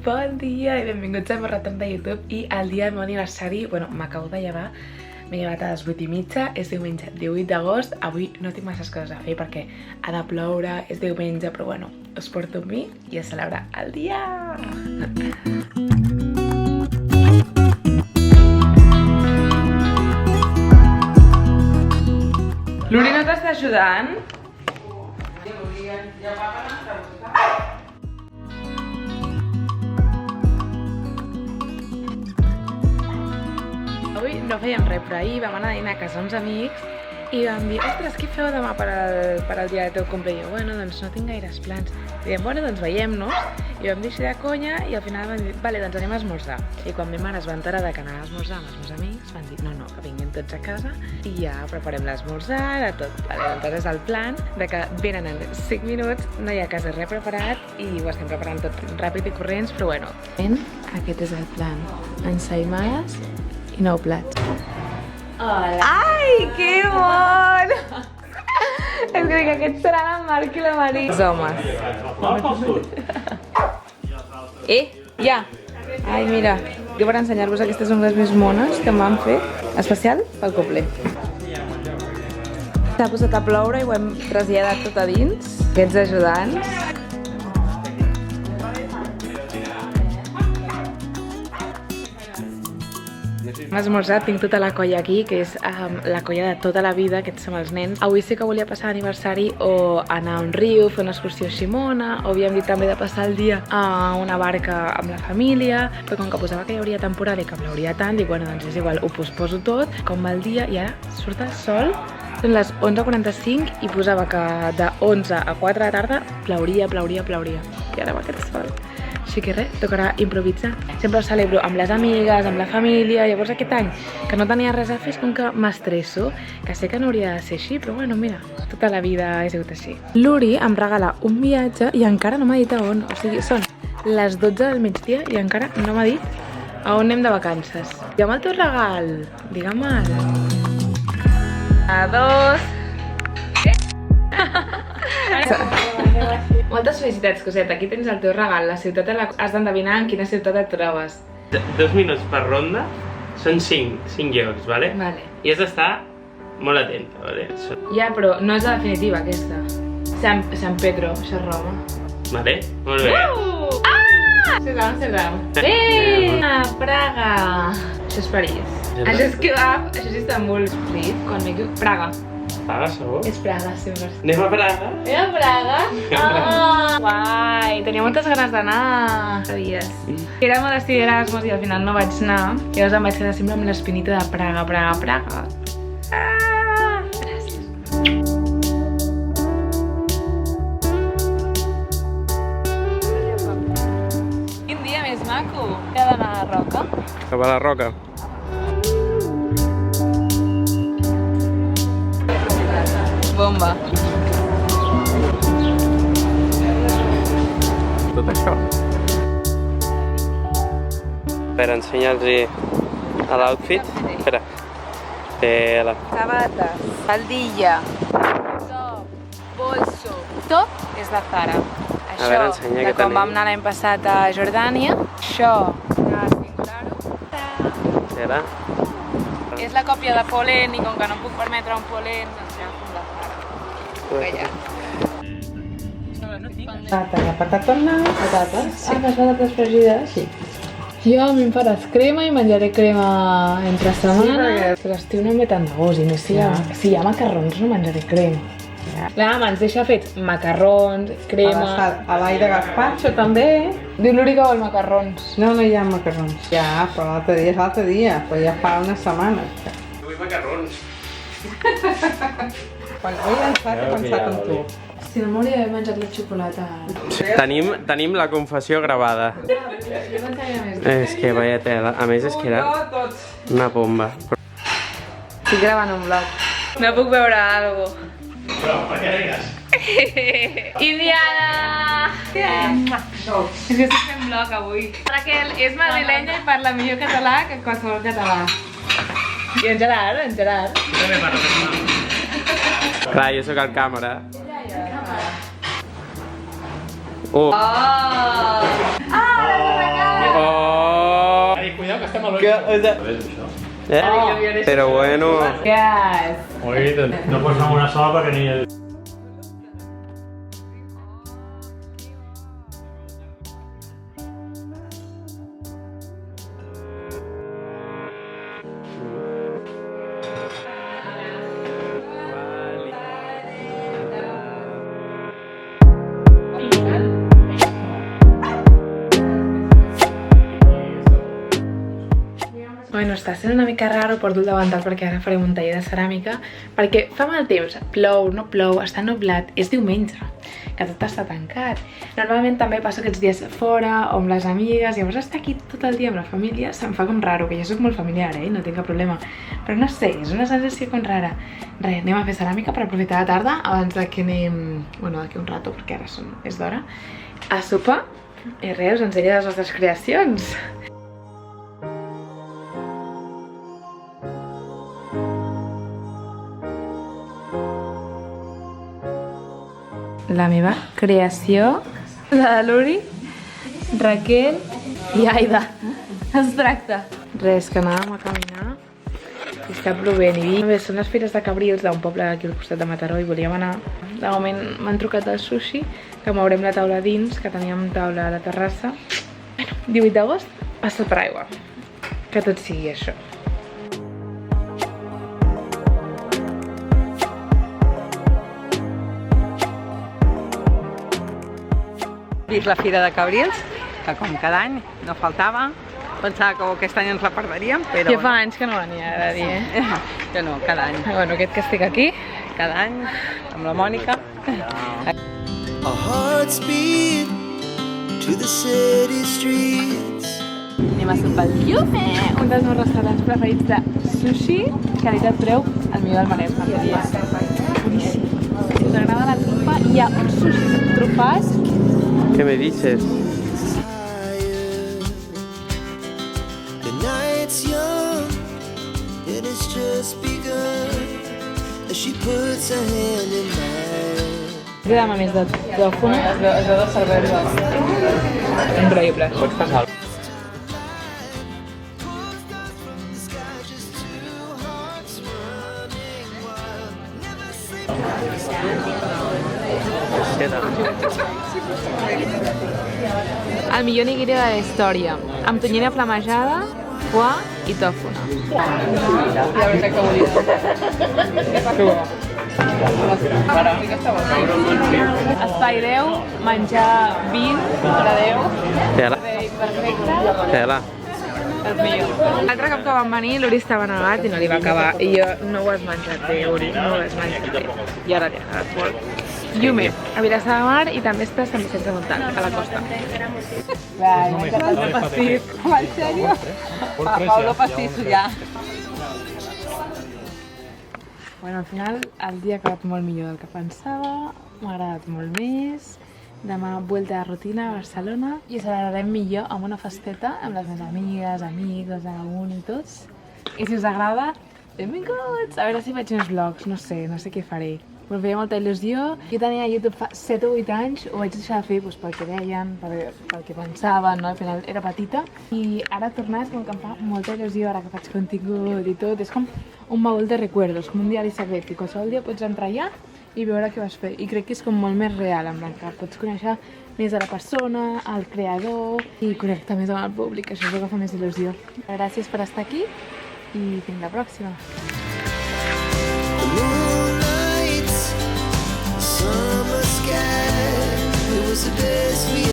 Bon dia i benvinguts a Marratón de YouTube. I el dia del meu aniversari, bueno, m'acabo de llevar. M'he llevat a les 8:30, és diumenge 18 d'agost. Avui no tinc masses coses a fer perquè ha de ploure, és diumenge, però bueno, us porto amb mi i a celebrar el dia! L'Uri no t'està ajudant? Avui no fèiem res, però ahir vam anar a dinar a casa uns amics i vam dir, ostres, què feu demà per al dia del teu cumple? I jo, bueno, doncs no tinc gaires plans. I diem, bueno, doncs veiem-nos. I vam dir així de conya i al final vam dir, vale, doncs anem a esmorzar. I quan ma mare es va enterar que anava a esmorzar amb els meus amics, van dir, no, que vinguin tots a casa i ja preparem l'esmorzar, de tot. Vale, doncs és el plan de que venen en 5 minuts, no hi ha quasi res preparat i ho estem preparant tot ràpid i corrents, però bueno. Aquest és el plan. Ensaïmades i 9 plats. Hola! Ai, que bon! És que aquest serà la Marc i la Maria. Els homes. Ja! Ai, mira, jo per ensenyar-vos aquestes ungles més mones que em van fer, especial pel cumple. S'ha posat a ploure i ho hem traslladat tot a dins. Aquests ajudants. Hem esmorzat, tinc tota la colla aquí, que és la colla de tota la vida, aquests són els nens. Avui sí que volia passar l'aniversari o anar a un riu, fer una excursió a Ximona, o havíem dit també de passar el dia a una barca amb la família, però com que posava que hi hauria temporal i que plauria tant, dic, bueno, doncs és igual, ho posposo tot, com va el dia, i ara surt el sol, són les 11:45 i posava que de 11 a 4 de la tarda plauria. I ara va aquest sol. Així que res, tocarà improvisar. Sempre ho celebro amb les amigues, amb la família. Llavors aquest any, que no tenia res a fer, és com que m'estresso, que sé que no hauria de ser així, però bueno, mira, tota la vida ha sigut així. L'Uri em regala un viatge i encara no m'ha dit a on. O sigui, són les 12 del migdia i encara no m'ha dit a on anem de vacances. Digue'm el teu regal, digue'm-el. A 2. Moltes felicitats, coseta. Aquí tens el teu regal. La ciutat has d'endevinar en quina ciutat et trobes. 2 minuts per ronda són 5 llocs, vale? Vale. I has d'estar molt atenta, vale? Ja, però no és la definitiva, aquesta. San Pedro, això és Roma. Vale? Molt bé. Cézanne. A Praga. Això és París. Això és Kiev. Això és Istanbul. Quan me diu Praga. Praga, segur? És Praga, sí. Anem a Praga? Anem a Praga? Ah! Guai! Tenia moltes ganes d'anar. Sabies. Era el meu destí d'Erasmus i al final no vaig anar. I llavors em vaig quedar sempre amb l'espinita de Praga. Ah! Gràcies. Quin dia més maco. He d'anar a la Roca. Cap a la Roca. Bomba. Tot això. Per ensenyar-los l'outfit. Espera. Tela. Sabates, faldilla, top, bolso. Top és de Zara. Això, veure, ensenya de què quan tenim. vam anar l'any passat a Jordània. Això, a Singularo. Tela. És la còpia de Polen i com que no puc permetre un Polen, doncs ja com de Zara. Ja. Patates. Ah, les patates fregides? Sí. Jo a mi em faràs crema i menjaré crema entre setmana. Sí, l'estiu no em ve tant de gust i més si hi ha macarrons no menjaré crema. La mama ens deixa fets macarrons, crema... A l'aire de gazpacho també. Diu l'Uri que vol macarrons. No, no hi ha macarrons. Ja, però l'altre dia és l'altre dia, però ja fa una setmana. Vull macarrons. Quan ho he llançat he pensat en tu. Si no m'hauria d'haver menjat la xocolata. Tenim la confessió gravada. És que vaya tela. A més és que era una bomba. Estic gravant un vlog. No puc veure alguna cosa. Però, per què rigues? Indiana! És que estic fent vlog avui. Raquel és madrilenya i parla millor català que qualsevol català. I en Gerard. També parlo català. Clar, jo sóc el càmera. Oh! Ah, la Que, o sea... Pero bueno... Yes. Oye, no pots anar amb una sola perquè ni... Bueno, està sent una mica raro, porto el davantal perquè ara farem un taller de ceràmica, perquè fa mal temps, plou, no plou, està nublat, és diumenge, que tot està tancat. Normalment també passo aquests dies fora o amb les amigues, llavors estar aquí tot el dia amb la família se'm fa com raro, que jo soc molt familiar, no tinc cap problema, però no sé, és una sensació com rara. Res, anem a fer ceràmica per aprofitar la tarda abans de que anem, bueno, d'aquí un rato, perquè ara és d'hora, a sopar, i res, us ensenyo les nostres creacions. La meva creació, la de l'Uri, Raquel i Aida. Es tracta. Res, que anàvem a caminar i està plovent. I bé, són les fires de Cabrils d'un poble aquí al costat de Mataró i volíem anar. De moment m'han trucat del sushi, que mourem la taula dins, que teníem taula a la terrassa. Bueno, 18 d'agost, passa per aigua. Que tot sigui això. Vist la Fira de Cabrils, que com cada any no faltava. Pensava que aquest any ens la perdríem, però... Ja fa anys que no venia, ara dir, Que no, cada any. Bueno, aquest que estic aquí. Cada any, amb la Mònica. Our hearts beat to the city streets. Anem a sopar el Llume, un dels meus restaurants preferits de sushi, qualitat-preu, el millor del Maresme. Boníssim. Si us agrada la trufa, hi ha un sushi trufat. ¿Qué me dices? The night's young, it has just begun. As she puts her hand in mine. M'agrada més de tòfona, es veu de cervesa. Increïble. Pots passar? El millor nigiri de la història, amb tonyina flamejada, foie i tòfona. Espaireu menjar 20 per a 10. Tela. Perfecte. Tela. El millor. L'altre cop que van venir, l'Uri estava negat i no li va acabar. I jo, no ho has menjat bé, Uri, no ho has menjat bé. I ara t'hi ha agradat molt. Llume, a Vilassar de Mar i també està a Sant Vicenç de Montalt, a la costa. Vai, m'encanta el pastís. En sèrio? Pablo Pastizo, ja. Bueno, al final el dia ha acabat molt millor del que pensava, m'ha agradat molt més. Demà vuelta de rutina a Barcelona i celebrarem millor amb una festeta amb les meves amigues, amics, els de la uni i tots. I si us agrada, benvinguts! A veure si faig uns vlogs, no sé què faré. Em feia molta il·lusió. Jo tenia YouTube fa 7 o 8 anys, ho vaig deixar de fer pel que deien, pel que pensaven, no? Al final era petita. I ara tornar és com que em fa molta il·lusió ara que faig contingut i tot. És com un baúl de recuerdos, com un diari secret, que qualsevol dia pots entrar allà i veure què vas fer. I crec que és com molt més real, en blanc, que pots conèixer més a la persona, al creador i connectar més amb el públic, això és el que fa més il·lusió. Gràcies per estar aquí i fins la pròxima. Summer sky, it was the best we